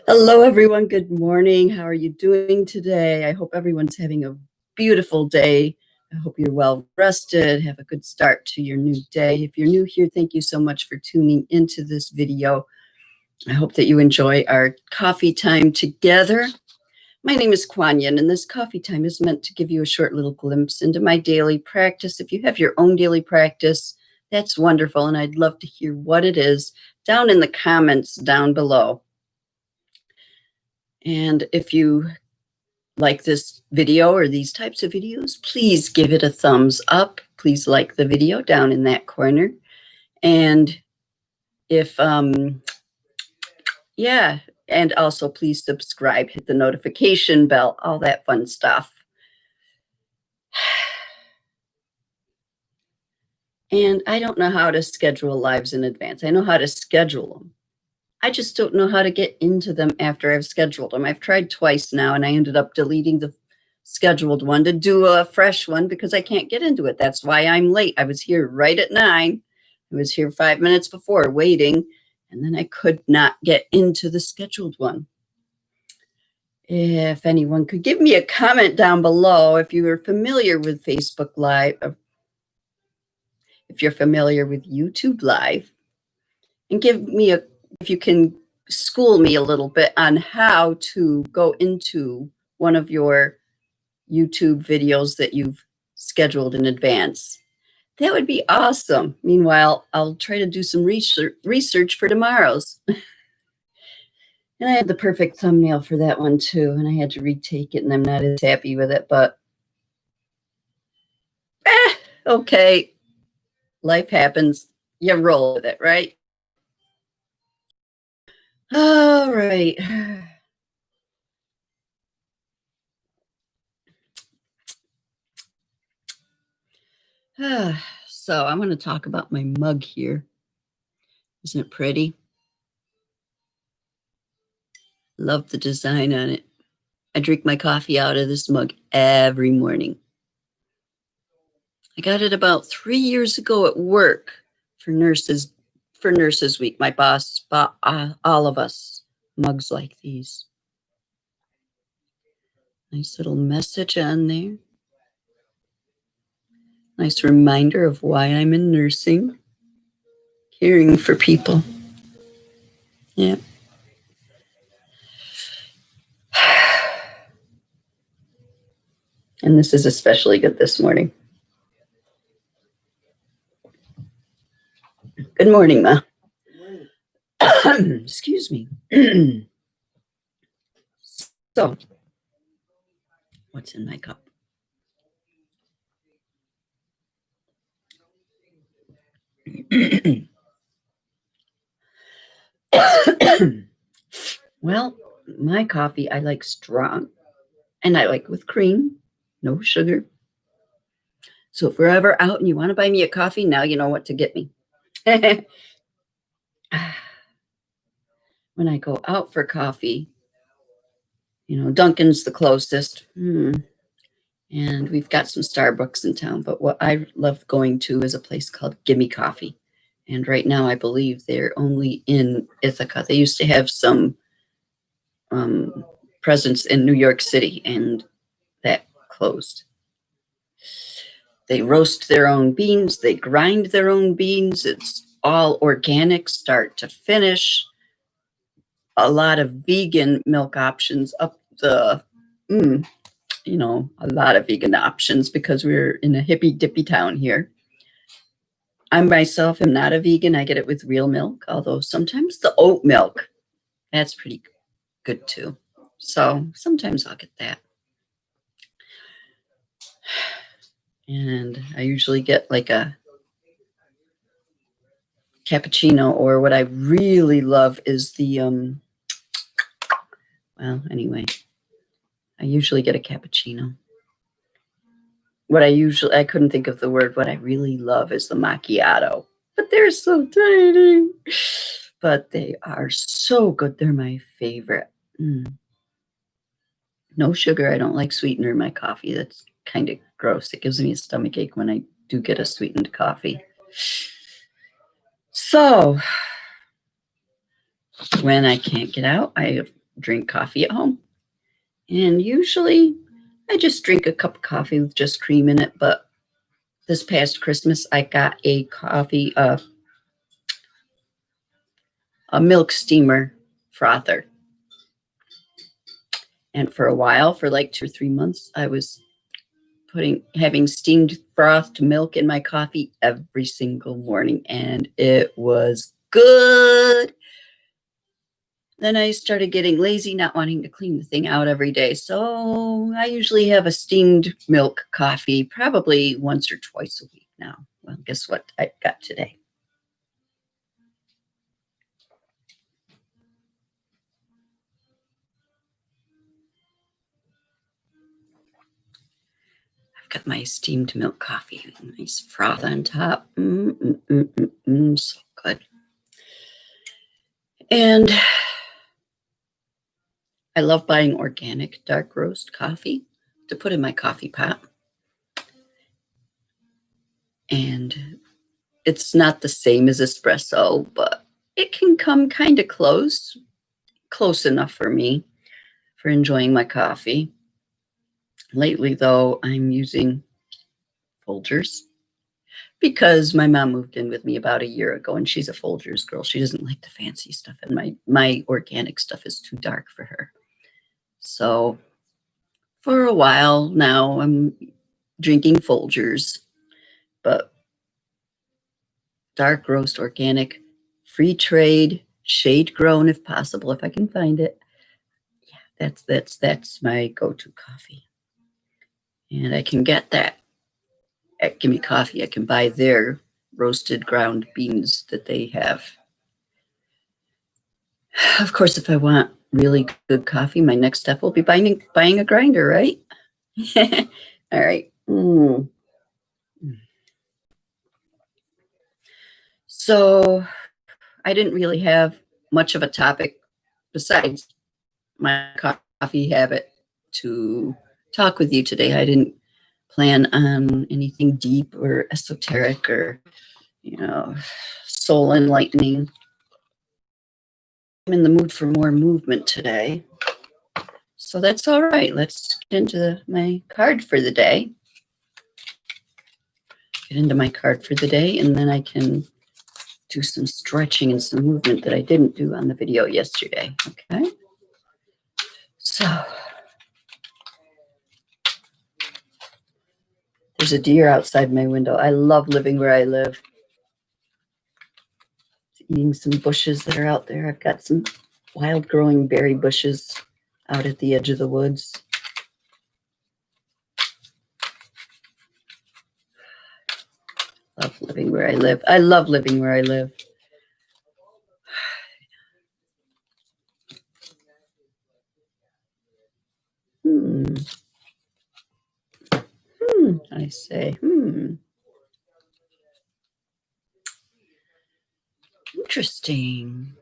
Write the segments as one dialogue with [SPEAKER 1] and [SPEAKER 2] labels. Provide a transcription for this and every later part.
[SPEAKER 1] Hello, everyone. Good morning. How are you doing today? I hope everyone's having a beautiful day. I hope you're well rested. Have a good start to your new day. If you're new here, thank you so much for tuning into this video. I hope that you enjoy our coffee time together. My name is KuanYin, and this coffee time is meant to give you a short little glimpse into my daily practice. If you have your own daily practice, that's wonderful, and I'd love to hear what it is down in the comments down below. And if you like this video or these types of videos, please give it a thumbs up. Please like the video down in that corner. And if, and also please subscribe, hit the notification bell, all that fun stuff. And I don't know how to schedule lives in advance. I know how to schedule them. I just don't know how to get into them after I've scheduled them. I've tried twice now, and I ended up deleting the scheduled one to do a fresh one because I can't get into it. That's why I'm late. I was here right at 9. I was here 5 minutes before waiting, and then I could not get into the scheduled one. If anyone could give me a comment down below if you are familiar with Facebook Live, if you're familiar with YouTube Live, and if you can school me a little bit on how to go into one of your YouTube videos that you've scheduled in advance. That would be awesome. Meanwhile, I'll try to do some research for tomorrow's. And I had the perfect thumbnail for that one too, and I had to retake it, and I'm not as happy with it, but okay. Life happens. You roll with it, right? All right. So I'm going to talk about my mug here. Isn't it pretty? Love the design on it. I drink my coffee out of this mug every morning. I got it about 3 years ago at work for Nurses Week. My boss bought all of us mugs like these. Nice little message on there. Nice reminder of why I'm in nursing, caring for people. Yeah. And this is especially good this morning. Good morning, Ma. Excuse me. So, what's in my cup? Well, my coffee I like strong, and I like with cream, no sugar. So if we're ever out and you want to buy me a coffee, now you know what to get me. When I go out for coffee, Dunkin's the closest. And we've got some Starbucks in town, but what I love going to is a place called Gimme Coffee. And right now, I believe they're only in Ithaca. They used to have some presence in New York City, and that closed. They roast their own beans. They grind their own beans. It's all organic, start to finish. A lot of vegan milk options up the, a lot of vegan options because we're in a hippy dippy town here. I myself am not a vegan. I get it with real milk, although sometimes the oat milk, that's pretty good too. So sometimes I'll get that. And I usually get like a cappuccino, or what I really love is the, I usually get a cappuccino. I couldn't think of the word. What I really love is the macchiato, but they're so tiny, but they are so good. They're my favorite. No sugar. I don't like sweetener in my coffee. That's kind of gross. It gives me a stomach ache when I do get a sweetened coffee. So when I can't get out, I drink coffee at home. And usually I just drink a cup of coffee with just cream in it. But this past Christmas, I got a coffee, a milk steamer frother. And for a while, for like 2 or 3 months, I was having steamed frothed milk in my coffee every single morning, and it was good. Then I started getting lazy, not wanting to clean the thing out every day. So I usually have a steamed milk coffee probably once or twice a week now. Well, guess what I got today? I've got my steamed milk coffee, nice froth on top. So good. And I love buying organic dark roast coffee to put in my coffee pot. And it's not the same as espresso, but it can come kind of close enough for me for enjoying my coffee. Lately, though, I'm using Folgers because my mom moved in with me about a year ago, and she's a Folgers girl. She doesn't like the fancy stuff, and my organic stuff is too dark for her. So for a while now, I'm drinking Folgers, but dark roast, organic, free trade, shade grown if possible, if I can find it. Yeah, that's my go-to coffee. And I can get that at Gimme Coffee. I can buy their roasted ground beans that they have. Of course, if I want really good coffee, my next step will be buying a grinder, right? All right. So I didn't really have much of a topic besides my coffee habit to talk with you today. I didn't plan on anything deep or esoteric or, soul enlightening. I'm in the mood for more movement today. So that's all right. Let's get into my card for the day. And then I can do some stretching and some movement that I didn't do on the video yesterday. Okay. So there's a deer outside my window. I love living where I live. Eating some bushes that are out there. I've got some wild growing berry bushes out at the edge of the woods. Love living where I live. I love living where I live. I say, Interesting.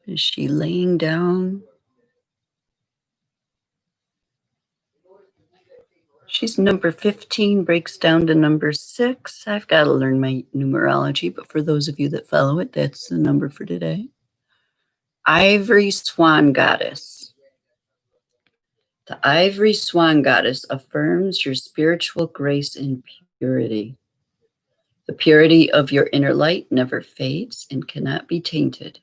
[SPEAKER 1] Is she laying down? She's number 15, breaks down to number 6. I've got to learn my numerology, but for those of you that follow it, that's the number for today. Ivory Swan Goddess. The Ivory Swan Goddess affirms your spiritual grace and purity. The purity of your inner light never fades and cannot be tainted.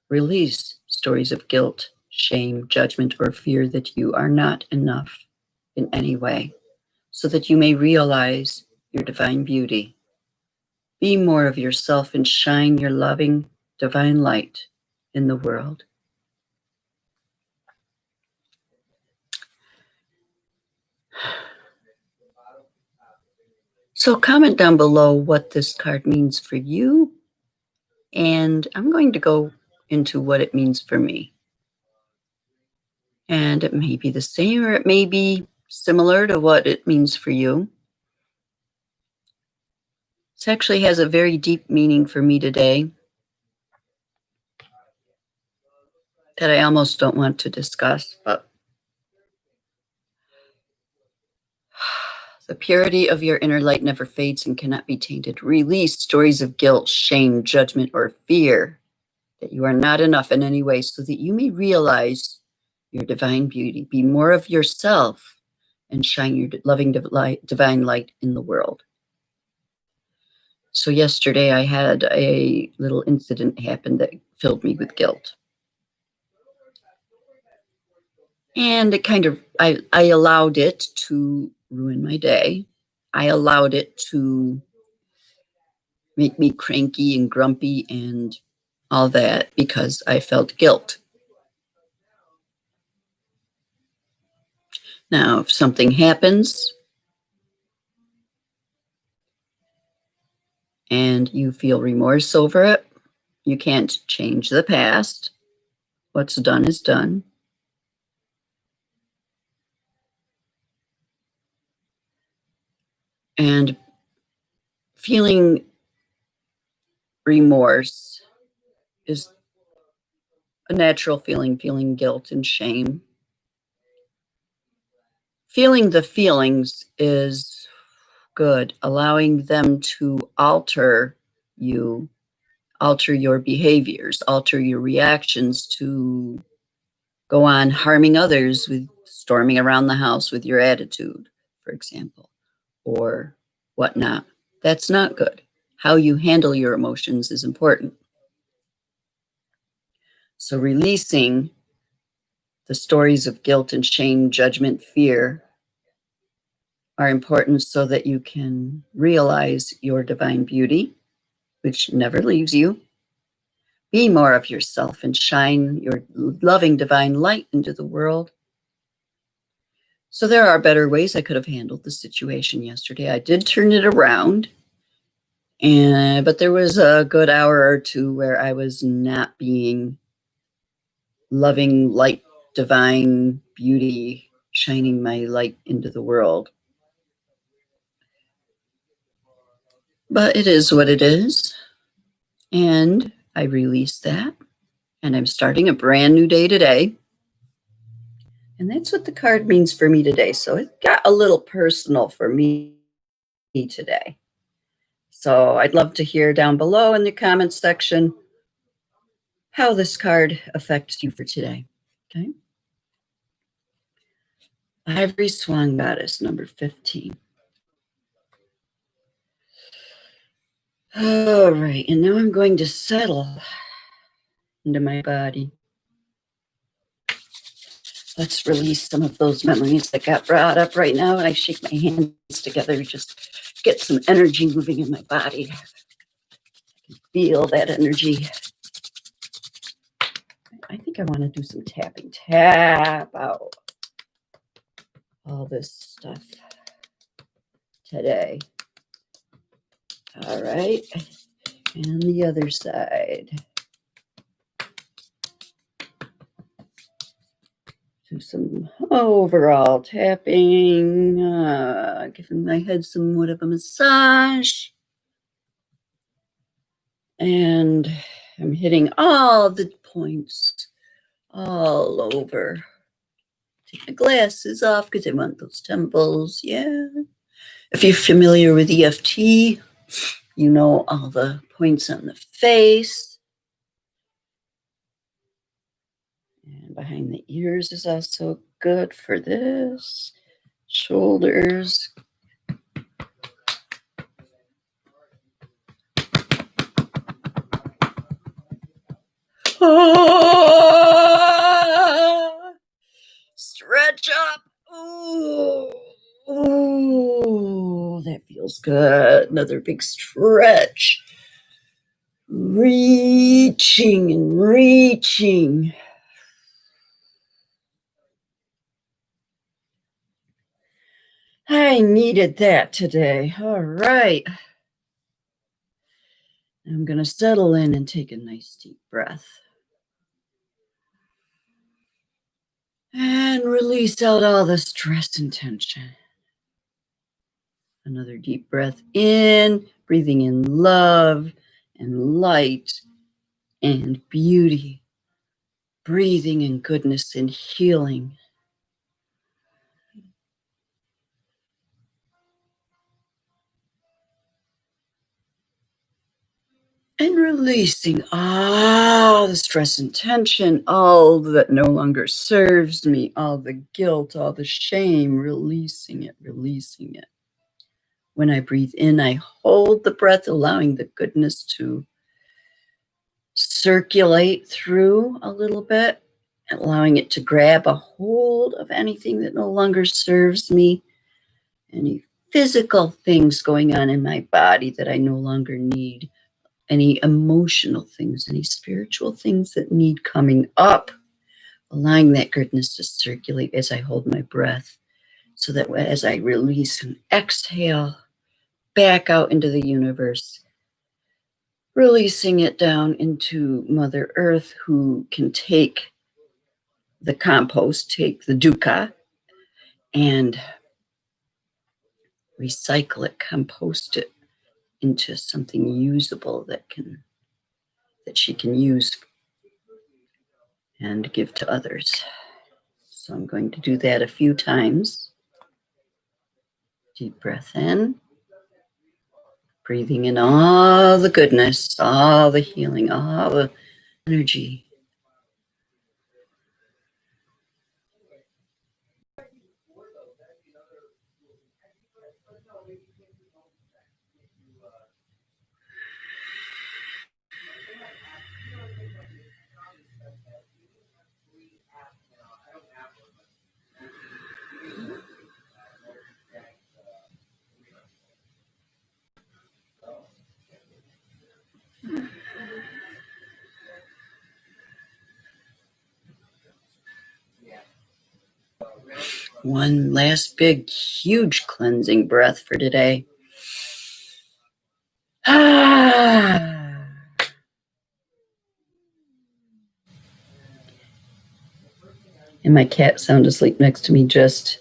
[SPEAKER 1] Release stories of guilt, shame, judgment, or fear that you are not enough in any way, so that you may realize your divine beauty. Be more of yourself and shine your loving, divine light in the world. So comment down below what this card means for you, and I'm going to go into what it means for me. And it may be the same or it may be similar to what it means for you. This actually has a very deep meaning for me today that I almost don't want to discuss, but The purity of your inner light never fades and cannot be tainted. Release stories of guilt, shame, judgment, or fear that you are not enough in any way so that you may realize your divine beauty. Be more of yourself and shine your loving divine light in the world. So yesterday I had a little incident happen that filled me with guilt. And it kind of, I allowed it to ruin my day. I allowed it to make me cranky and grumpy and all that because I felt guilt. Now, if something happens and you feel remorse over it, you can't change the past. What's done is done. And feeling remorse is a natural feeling, feeling guilt and shame. Feeling the feelings is good, allowing them to alter you, alter your behaviors, alter your reactions to go on harming others with storming around the house with your attitude, for example, or whatnot. That's not good. How you handle your emotions is important. So releasing the stories of guilt and shame, judgment, fear are important so that you can realize your divine beauty, which never leaves you. Be more of yourself and shine your loving divine light into the world. So there are better ways I could have handled the situation yesterday. I did turn it around, but there was a good hour or two where I was not being loving light, divine beauty, shining my light into the world. But it is what it is. And I released that. And I'm starting a brand new day today. And that's what the card means for me today. So it got a little personal for me today. So I'd love to hear down below in the comments section how this card affects you for today. Okay. Ivory Swan Goddess, number 15. All right. And now I'm going to settle into my body. Let's release some of those memories that got brought up right now. And I shake my hands together, just get some energy moving in my body. I can feel that energy. I think I want to do some tapping. Tap out all this stuff today. All right. And the other side. Do some overall tapping, giving my head somewhat of a massage. And I'm hitting all the points all over. Take my glasses off because I want those temples. Yeah. If you're familiar with EFT, you know all the points on the face. And behind the ears is also good for this. Shoulders. Oh, stretch up. Ooh, ooh, that feels good. Another big stretch. Reaching and reaching. I needed that today. All right. I'm going to settle in and take a nice deep breath. And release out all the stress and tension. Another deep breath in, breathing in love and light and beauty. Breathing in goodness and healing. And releasing all the stress and tension, all that no longer serves me, all the guilt, all the shame, releasing it, releasing it. When I breathe in, I hold the breath, allowing the goodness to circulate through a little bit, allowing it to grab a hold of anything that no longer serves me, any physical things going on in my body that I no longer need, any emotional things, any spiritual things that need coming up, allowing that goodness to circulate as I hold my breath, so that as I release and exhale back out into the universe, releasing it down into Mother Earth, who can take the compost, take the dukkha, and recycle it, compost it into something usable that she can use and give to others. So I'm going to do that a few times. Deep breath in, breathing in all the goodness, all the healing, all the energy. One last big, huge cleansing breath for today. And my cat sound asleep next to me just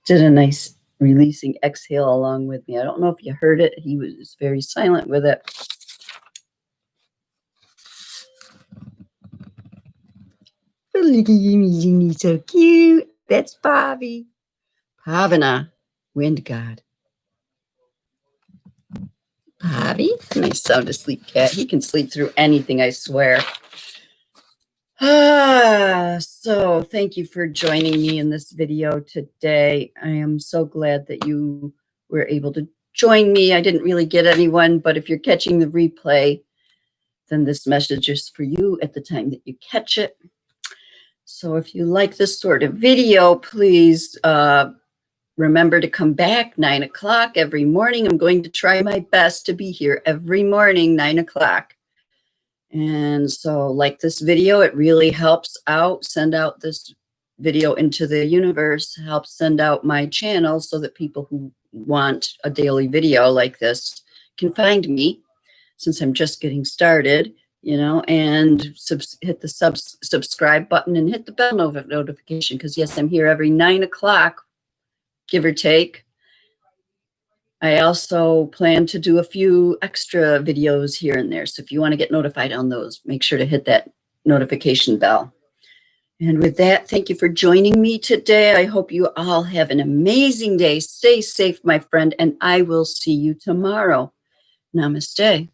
[SPEAKER 1] did a nice releasing exhale along with me. I don't know if you heard it. He was very silent with it. Look at you, so cute. That's Bobby. Pavana, wind god. Bobby, nice sound asleep cat. He can sleep through anything, I swear. So thank you for joining me in this video today. I am so glad that you were able to join me. I didn't really get anyone, but if you're catching the replay, then this message is for you at the time that you catch it. So if you like this sort of video, please remember to come back 9 o'clock every morning. I'm going to try my best to be here every morning, 9 o'clock. And so like this video, it really helps out, send out this video into the universe, helps send out my channel so that people who want a daily video like this can find me, since I'm just getting started, and hit the subscribe button and hit the bell notification, because yes, I'm here every 9 o'clock, give or take. I also plan to do a few extra videos here and there. So if you want to get notified on those, make sure to hit that notification bell. And with that, thank you for joining me today. I hope you all have an amazing day. Stay safe, my friend, and I will see you tomorrow. Namaste.